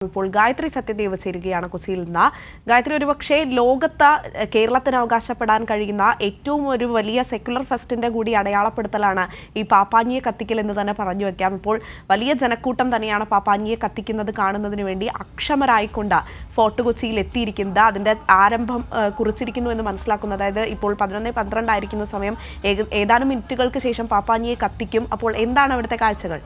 ഇപ്പോൾ ഗായത്രി സത്യദേവ് ചേരുകയാണ് കൊച്ചിയിൽ നിന്ന്. ഗായത്രി, ഒരുപക്ഷെ ലോകത്ത് കേരളത്തിന് അവകാശപ്പെടാൻ കഴിയുന്ന ഏറ്റവും ഒരു വലിയ സെക്യുലർ ഫെസ്റ്റിന്റെ കൂടി അടയാളപ്പെടുത്തലാണ് ഈ പാപ്പാഞ്ഞിയെ കത്തിക്കൽ എന്ന് തന്നെ പറഞ്ഞു വെക്കാം. ഇപ്പോൾ വലിയ ജനക്കൂട്ടം തന്നെയാണ് പാപ്പാഞ്ഞിയെ കത്തിക്കുന്നത് കാണുന്നതിന് വേണ്ടി അക്ഷമരായിക്കൊണ്ട് ഫോർട്ട് കൊച്ചിയിൽ എത്തിയിരിക്കുന്നത്. അതിന്റെ ആരംഭം കുറിച്ചിരിക്കുന്നു എന്ന് മനസ്സിലാക്കുന്നു. അതായത് ഇപ്പോൾ 11:12 ആയിരിക്കുന്ന സമയം, ഏതാനും മിനിറ്റുകൾക്ക് ശേഷം പാപ്പാഞ്ഞിയെ കത്തിക്കും. അപ്പോൾ എന്താണ് അവിടുത്തെ കാഴ്ചകൾ?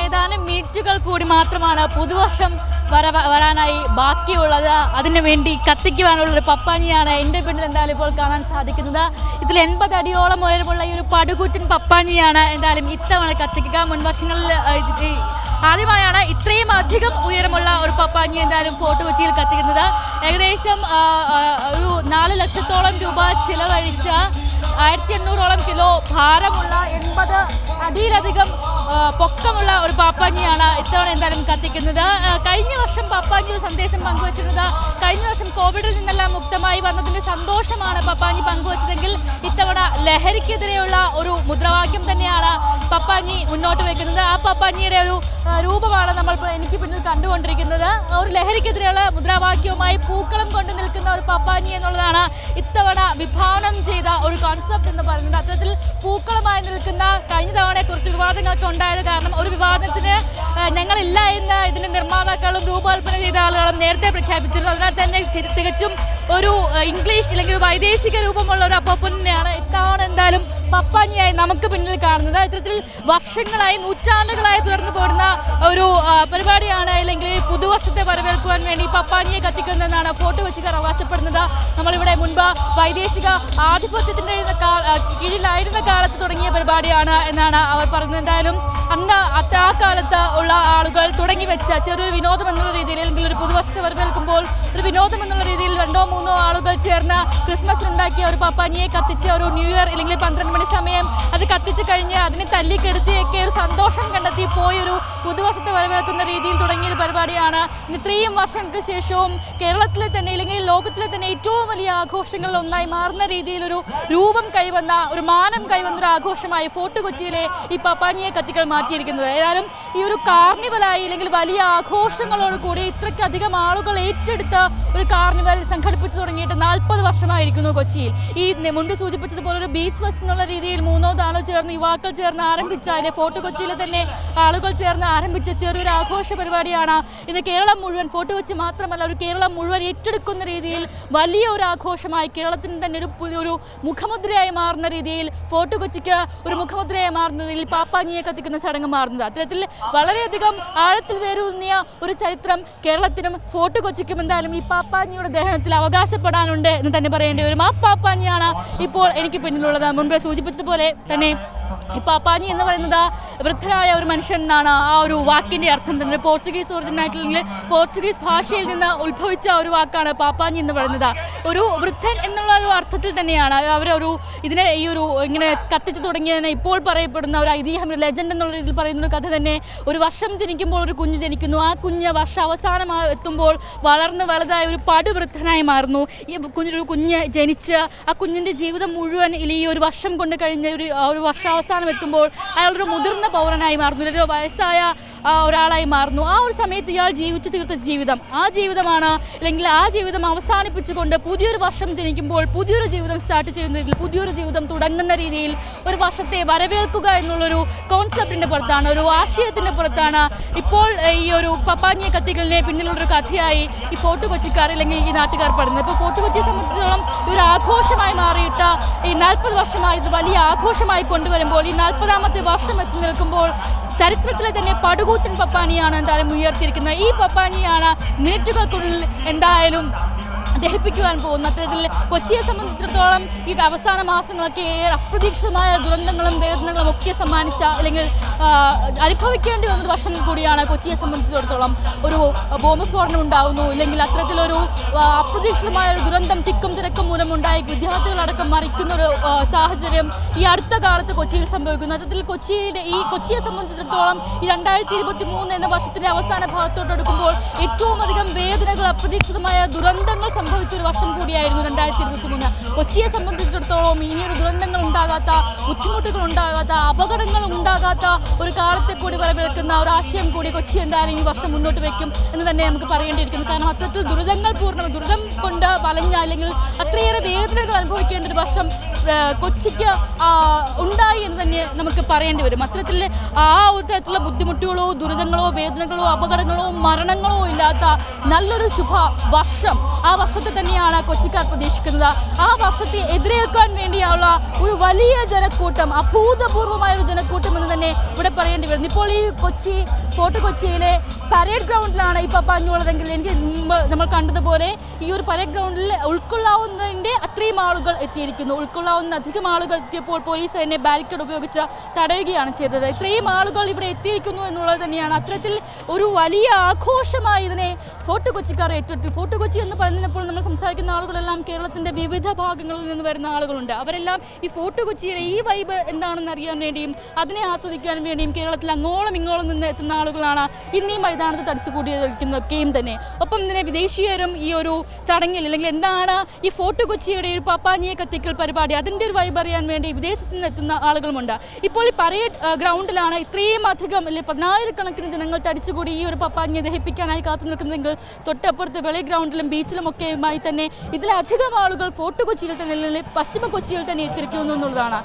ഏതാനും മിനിറ്റുകൾ കൂടി മാത്രമാണ് പുതുവർഷം വരാനായി ബാക്കിയുള്ളത്. അതിനു വേണ്ടി കത്തിക്കുവാനുള്ളൊരു പപ്പാഞ്ഞിയാണ് എൻ്റെ പിന്നിൽ എന്തായാലും ഇപ്പോൾ കാണാൻ സാധിക്കുന്നത്. ഇതിൽ 80 അടിയോളം ഉയരമുള്ള ഈ ഒരു പടുകൂറ്റൻ പപ്പാഞ്ഞിയാണ് എന്തായാലും ഇത്തവണ കത്തിക്കുക. മുൻവർഷങ്ങളിൽ ആദ്യമായാണ് ഇത്രയും അധികം ഉയരമുള്ള ഒരു പപ്പാഞ്ഞി എന്തായാലും ഫോർട്ട് കൊച്ചിയിൽ കത്തിക്കുന്നത്. ഏകദേശം ഒരു 4 ലക്ഷത്തോളം രൂപ ചിലവഴിച്ച 1800ഓളം കിലോ ഭാരമുള്ള 80 അടിയിലധികം പൊക്കമുള്ള ഒരു പാപ്പാഞ്ഞിയാണ് ഇത്തവണ എന്തായാലും കത്തിക്കുന്നത്. കഴിഞ്ഞ വർഷം പാപ്പാഞ്ഞി ഒരു സന്ദേശം പങ്കുവച്ചിരുന്നത്, കഴിഞ്ഞ വർഷം കോവിഡിൽ നിന്നെല്ലാം മുക്തമായി വന്നതിൻ്റെ സന്തോഷമാണ് പപ്പാഞ്ഞി പങ്കുവച്ചതെങ്കിൽ ഇത്തവണ ലഹരിക്കെതിരെയുള്ള ഒരു മുദ്രാവാക്യം തന്നെയാണ് പപ്പാഞ്ഞി മുന്നോട്ട് വയ്ക്കുന്നത്. ആ പപ്പാഞ്ഞിയുടെ ഒരു രൂപമാണ് നമ്മൾ എനിക്ക് പിന്നിൽ കണ്ടുകൊണ്ടിരിക്കുന്നത്. ഒരു ലഹരിക്കെതിരെയുള്ള മുദ്രാവാക്യവുമായി പൂക്കളം കൊണ്ട് നിൽക്കുന്ന ഒരു പപ്പാഞ്ഞി എന്നുള്ളതാണ് ഇത്തവണ വിഭാവനം ചെയ്ത ഒരു കോൺസെപ്റ്റ് എന്ന് പറയുന്നത്. അത്തരത്തിൽ പൂക്കളമായി നിൽക്കുന്ന, കഴിഞ്ഞ തവണ കുറച്ച് വിവാദങ്ങളൊക്കെ ഉണ്ടായത് കാരണം ഒരു വിവാദത്തിന് ഞങ്ങളില്ല എന്ന് ഇതിന്റെ നിർമ്മാതാക്കളും രൂപകൽപ്പന ചെയ്ത ആളുകളും നേരത്തെ പ്രഖ്യാപിച്ചിരുന്നു. അതിനാൽ തന്നെ തികച്ചും ഒരു ഇംഗ്ലീഷ് അല്ലെങ്കിൽ വൈദേശിക രൂപമുള്ള ഒരു അപ്പൂപ്പനെയാണ് ഇത്തവണ എന്തായാലും പപ്പാഞ്ഞിയായി നമുക്ക് പിന്നിൽ കാണുന്നത്. ഇത്തരത്തിൽ വർഷങ്ങളായി, നൂറ്റാണ്ടുകളായി തുടർന്നു പോരുന്ന ഒരു പരിപാടിയാണ്. അല്ലെങ്കിൽ പുതുവർഷത്തെ വരവേൽക്കുവാൻ വേണ്ടി പപ്പാഞ്ഞിയെ കത്തിക്കുന്നതെന്നാണ് ഫോർട്ട് കൊച്ചിക്കാർ അവകാശപ്പെടുന്നത്. നമ്മളിവിടെ മുൻപ് വൈദേശിക ആധിപത്യത്തിൻ്റെ കീഴിലായിരുന്ന കാലത്ത് തുടങ്ങിയ പരിപാടിയാണ് എന്നാണ് അവർ പറയുന്നത്. എന്തായാലും അന്ന് ആ കാലത്ത് ഉള്ള ആളുകൾ തുടങ്ങി വെച്ച ചെറിയൊരു വിനോദം എന്നുള്ള രീതിയിൽ, അല്ലെങ്കിൽ ഒരു പുതുവർഷത്തെ വരവേൽക്കുമ്പോൾ ഒരു വിനോദം എന്നുള്ള രീതിയിൽ 2-3 ആളുകൾ ചേർന്ന് ക്രിസ്മസിനുണ്ടാക്കിയ ഒരു പപ്പാഞ്ഞിയെ കത്തിച്ച് ഒരു ന്യൂ ഇയർ അല്ലെങ്കിൽ 12 മണി സമയം അത് കത്തിച്ച് കഴിഞ്ഞ് അതിനെ തല്ലിക്കെടുത്തിയൊക്കെ ഒരു സന്തോഷം കണ്ടെത്തി പോയൊരു പുതുവർഷത്തെ വരവേൽക്കുന്ന രീതിയിൽ തുടങ്ങിയൊരു പരിപാടിയാണ്. ഇത്രയും വർഷങ്ങൾക്ക് ശേഷവും കേരളത്തിലെ തന്നെ അല്ലെങ്കിൽ ലോകത്തിലെ തന്നെ ഏറ്റവും വലിയ ആഘോഷങ്ങളിൽ ഒന്നായി മാറുന്ന രീതിയിലൊരു രൂപം കൈവന്ന, ഒരു മാനം കൈവന്ന ഒരു ആഘോഷമായി ഫോർട്ട് കൊച്ചിയിലെ ഈ പപ്പാഞ്ഞിയെ കത്തിക്കൽ മാറ്റിയിരിക്കുന്നത്. ഏതായാലും ഈ ഒരു കാർണിവലായി അല്ലെങ്കിൽ വലിയ ആഘോഷങ്ങളോട് കൂടി ഇത്രയ്ക്കധികം ആളുകൾ ഏറ്റെടുത്ത ഒരു കാർണിവൽ സംഘടിപ്പിച്ചു തുടങ്ങിയിട്ട് 40 വർഷമായിരിക്കുന്നു കൊച്ചിയിൽ. ഈ മുൻപ് സൂചിപ്പിച്ചതുപോലെ ഒരു ബീച്ച് ഫെസ്റ്റ് എന്നുള്ള രീതിയിൽ 3-4 ചേർന്ന് യുവാക്കൾ ചേർന്ന് ആരംഭിച്ച, അതിലെ ഫോർട്ട് കൊച്ചിയിലെ തന്നെ ആളുകൾ ചേർന്ന് ആരംഭിച്ച ചെറിയൊരു ആഘോഷ പരിപാടിയാണ് ഇന്ന് കേരളം മുഴുവൻ, ഫോർട്ട് കൊച്ചി മാത്രമല്ല ഒരു കേരളം മുഴുവൻ ഏറ്റെടുക്കുന്ന രീതിയിൽ വലിയ ഒരു ആഘോഷമായി, കേരളത്തിന് തന്നെ ഒരു മുഖമുദ്രയായി മാറുന്ന രീതിയിൽ, ഫോർട്ട് കൊച്ചിക്ക് ഒരു മുഖമുദ്രയായി മാറുന്ന രീതിയിൽ പാപ്പാഞ്ഞിയെ കത്തിക്കുന്ന ചടങ്ങ് മാറുന്നത്. അത്തരത്തിൽ വളരെയധികം ആഴത്തിൽ വേരൂന്നിയ ഒരു ചരിത്രം കേരളത്തിനും ഫോർട്ട് കൊച്ചിക്കും എന്തായാലും ഈ പാപ്പാഞ്ഞിയുടെ ദഹനത്തിൽ അവകാശപ്പെടാനുണ്ട് എന്ന് തന്നെ പറയേണ്ടി വരും. ആ പാപ്പാഞ്ഞിയാണ് ഇപ്പോൾ എനിക്ക് പിന്നിലുള്ളത്. മുൻപ് സൂചിപ്പിച്ചതുപോലെ തന്നെ ഈ പാപ്പാഞ്ഞി എന്ന് പറയുന്നത് വൃദ്ധനായ ഒരു മനുഷ്യൻ എന്നാണ് ആ ഒരു വാക്കിൻ്റെ അർത്ഥം തന്നെ. പോർച്ചുഗീസ് ഒറിജിനായിട്ടുള്ള പോർച്ചുഗീസ് ഭാഷയിൽ നിന്ന് ഉത്ഭവിച്ച ഒരു വാക്കാണ് പാപ്പാഞ്ഞി എന്ന് പറയുന്നത്. ഒരു വൃദ്ധൻ എന്നുള്ള ഒരു അർത്ഥത്തിൽ തന്നെയാണ് അവരൊരു ഇതിനെ ഈ ഒരു ഇങ്ങനെ കത്തിച്ചു തുടങ്ങിയതിനെ ഇപ്പോൾ പറയപ്പെടുന്ന ഒരു ഐതിഹ്യം, ലെജൻഡ് എന്നുള്ള രീതിയിൽ പറയുന്ന ഒരു കഥ തന്നെ. ഒരു വർഷം ജനിക്കുമ്പോൾ ഒരു കുഞ്ഞ് ജനിക്കുന്നു. ആ കുഞ്ഞ് വർഷം അവസാനം എത്തുമ്പോൾ വളർന്ന് വലുതായ ഒരു പടുവൃദ്ധനായി മാറുന്നു. ഈ കുഞ്ഞ് ജനിച്ച് ആ കുഞ്ഞിൻ്റെ ജീവിതം മുഴുവൻ ഈ ഒരു വർഷം കൊണ്ട് കഴിഞ്ഞ ഒരു വർഷാവസാനം എത്തുമ്പോൾ അയാളൊരു മുതിർന്ന പൗരനായി മാറുന്നു, ഒരു വയസ്സായ ഒരാളായി മാറുന്നു. ആ ഒരു സമയത്ത് ഇയാൾ ജീവിച്ചു തീർത്ത ജീവിതം, ആ ജീവിതമാണ് അല്ലെങ്കിൽ ആ ജീവിതം അവസാനിപ്പിച്ചുകൊണ്ട് പുതിയൊരു വർഷം ജനിക്കുമ്പോൾ പുതിയൊരു ജീവിതം സ്റ്റാർട്ട് ചെയ്യുന്ന രീതിയിൽ, പുതിയൊരു ജീവിതം തുടങ്ങുന്ന രീതിയിൽ ഒരു വർഷത്തെ വരവേൽക്കുക എന്നുള്ളൊരു കോൺസെപ്റ്റിൻ്റെ പുറത്താണ്, ഒരു ആശയത്തിൻ്റെ പുറത്താണ് ഇപ്പോൾ ഈ ഒരു പപ്പാഞ്ഞിയെ കത്തിക്കലിനെ പിന്നിലുള്ളൊരു കഥയായി ഈ ഫോർട്ട് കൊച്ചിക്കാർ അല്ലെങ്കിൽ ഈ നാട്ടുകാർ പഠിക്കുന്നത്. ഇപ്പോൾ ഫോർട്ട് കൊച്ചിയെ സംബന്ധിച്ചിടത്തോളം ഒരു ആഘോഷമായി മാറിയിട്ട് ഈ 40 വർഷമായി ഇത് വലിയ ആഘോഷമായി കൊണ്ടുവരുമ്പോൾ ഈ 40ാമത്തെ വർഷം എത്തി നിൽക്കുമ്പോൾ ചരിത്രത്തിലെ തന്നെ പടുകൂറ്റൻ പപ്പാനിയാണ് എന്തായാലും ഉയർത്തിയിരിക്കുന്നത്. ഈ പപ്പാനിയാണ് മിനിറ്റുകൾക്കുള്ളിൽ എന്തായാലും ദഹിപ്പിക്കുവാൻ പോകുന്നു. അത്തരത്തിൽ കൊച്ചിയെ സംബന്ധിച്ചിടത്തോളം ഈ അവസാന മാസങ്ങളൊക്കെ ഏറെ അപ്രതീക്ഷിതമായ ദുരന്തങ്ങളും വേദനകളും ഒക്കെ സമ്മാനിച്ച അല്ലെങ്കിൽ അനുഭവിക്കേണ്ടി വന്നൊരു വർഷം കൂടിയാണ് കൊച്ചിയെ സംബന്ധിച്ചിടത്തോളം. ഒരു ബോംബ് സ്ഫോടനം ഉണ്ടാകുന്നു, ഇല്ലെങ്കിൽ അത്തരത്തിലൊരു അപ്രതീക്ഷിതമായ ഒരു ദുരന്തം തിക്കും തിരക്കും മൂലം ഉണ്ടായി വിദ്യാർത്ഥികളടക്കം മരിക്കുന്നൊരു സാഹചര്യം ഈ അടുത്ത കാലത്ത് കൊച്ചിയിൽ സംഭവിക്കുന്നു. അത്തരത്തിൽ കൊച്ചിയെ സംബന്ധിച്ചിടത്തോളം ഈ 2023 എന്ന വർഷത്തിൻ്റെ അവസാന ഭാഗത്തോട്ട് എടുക്കുമ്പോൾ ഏറ്റവും അധികം വേദനകൾ, അപ്രതീക്ഷിതമായ ദുരന്തങ്ങൾ സംഭവിച്ച ഒരു വർഷം കൂടിയായിരുന്നു 2023. കൊച്ചിയെ സംബന്ധിച്ചിടത്തോളം ഇനിയൊരു ദുരന്തങ്ങൾ ഉണ്ടാകാത്ത, ബുദ്ധിമുട്ടുകൾ ഉണ്ടാകാത്ത, അപകടങ്ങൾ ഉണ്ടാകാത്ത ഒരു കാലത്തെ കൂടി വരവേൽക്കുന്ന ഒരു ആശയം കൂടി കൊച്ചി എന്തായാലും ഈ വർഷം മുന്നോട്ട് വയ്ക്കും എന്ന് തന്നെ നമുക്ക് പറയേണ്ടിയിരിക്കുന്നു. കാരണം അത്തരത്തിൽ ദുരിതം കൊണ്ട് വലഞ്ഞ, അല്ലെങ്കിൽ അത്രയേറെ വേദനകൾ അനുഭവിക്കേണ്ട ഒരു വർഷം കൊച്ചിക്ക് ഉണ്ടായി എന്ന് തന്നെ നമുക്ക് പറയേണ്ടി വരും. അത്തരത്തിൽ ഒരു തരത്തിലുള്ള ബുദ്ധിമുട്ടുകളോ ദുരിതങ്ങളോ വേദനകളോ അപകടങ്ങളോ മരണങ്ങളോ ഇല്ലാത്ത നല്ലൊരു ശുഭ വർഷം, ആ വർഷത്തെ തന്നെയാണ് കൊച്ചിക്കാർ പ്രതീക്ഷിക്കുന്നത്. ആ വർഷത്തെ എതിരേൽക്കാൻ വേണ്ടിയുള്ള ഒരു വലിയ ജനക്കൂട്ടം, അഭൂതപൂർവമായ ഒരു ജനക്കൂട്ടം എന്ന് തന്നെ ഇവിടെ പറയേണ്ടി വരുന്നു. ഇപ്പോൾ ഈ ഫോർട്ട് കൊച്ചിയിലെ പരേഡ് ഗ്രൗണ്ടിലാണ് ഈ പാപ്പാഞ്ഞുള്ളതെങ്കിൽ എനിക്ക് മുമ്പ് നമ്മൾ കണ്ടതുപോലെ ഈ ഒരു പരേഡ് ഗ്രൗണ്ടിൽ ഉൾക്കൊള്ളാവുന്നതിൻ്റെ അത്രയും ആളുകൾ എത്തിയിരിക്കുന്നു. ഉൾക്കൊള്ളാവുന്ന അധികം ആളുകൾ എത്തിയപ്പോൾ പോലീസ് തന്നെ ബാരിക്കേഡ് ഉപയോഗിച്ച് തടയുകയാണ് ചെയ്തത്. ഇത്രയും ആളുകൾ ഇവിടെ എത്തിയിരിക്കുന്നു എന്നുള്ളത് തന്നെയാണ് അത്തരത്തിൽ ഒരു വലിയ ആഘോഷമായി ഇതിനെ ഫോർട്ട് കൊച്ചിക്കാർ ഏറ്റെടുത്തു. ഫോർട്ട് കൊച്ചി എന്ന് പറയുന്നപ്പോൾ നമ്മൾ സംസാരിക്കുന്ന ആളുകളെല്ലാം കേരളത്തിൻ്റെ വിവിധ ഭാഗങ്ങളിൽ നിന്ന് വരുന്ന ആളുകളുണ്ട്. അവരെല്ലാം ഈ ഫോർട്ട് കൊച്ചിയിലെ ഈ വൈബ് എന്താണെന്ന് അറിയാൻ വേണ്ടിയും അതിനെ ആസ്വദിക്കാൻ വേണ്ടിയും കേരളത്തിൽ അങ്ങോളം ഇങ്ങോളം നിന്ന് എത്തുന്ന ആളുകളാണ് ഇന്ന് ഈ മൈതാനത്ത് തടിച്ചുകൂടിയിരിക്കുന്നതൊക്കെയും തന്നെ. ഒപ്പം തന്നെ വിദേശീയരും ഈ ഒരു ചടങ്ങിൽ, അല്ലെങ്കിൽ എന്താണ് ഈ ഫോർട്ട് കൊച്ചിയുടെ ഒരു പാപ്പാഞ്ഞിയെ കത്തിക്കൽ പരിപാടി, അതിൻ്റെ ഒരു വൈബ് അറിയാൻ വേണ്ടി വിദേശത്ത് നിന്ന് എത്തുന്ന ആളുകളുമുണ്ട്. ഇപ്പോൾ ഈ പരേഡ് ഗ്രൗണ്ടിലാണ് ഇത്രയും അധികം, അല്ലെങ്കിൽ 10,000-കണക്കിന് ജനങ്ങൾ തടിച്ചുകൂടി ഈ ഒരു പപ്പാഞ്ഞിയെ ദഹിപ്പിക്കാനായി കാത്തു നിൽക്കുന്നെങ്കിൽ തൊട്ടപ്പുറത്ത് വെളി ഗ്രൗണ്ടിലും ബീച്ചിലും ഒക്കെയുമായി തന്നെ ഇതിലധികം ആളുകൾ ഫോർട്ട് കൊച്ചിയിൽ തന്നെ, അല്ലെങ്കിൽ പശ്ചിമ കൊച്ചിയിൽ തന്നെ എത്തിയിരിക്കുന്നു എന്നുള്ളതാണ്.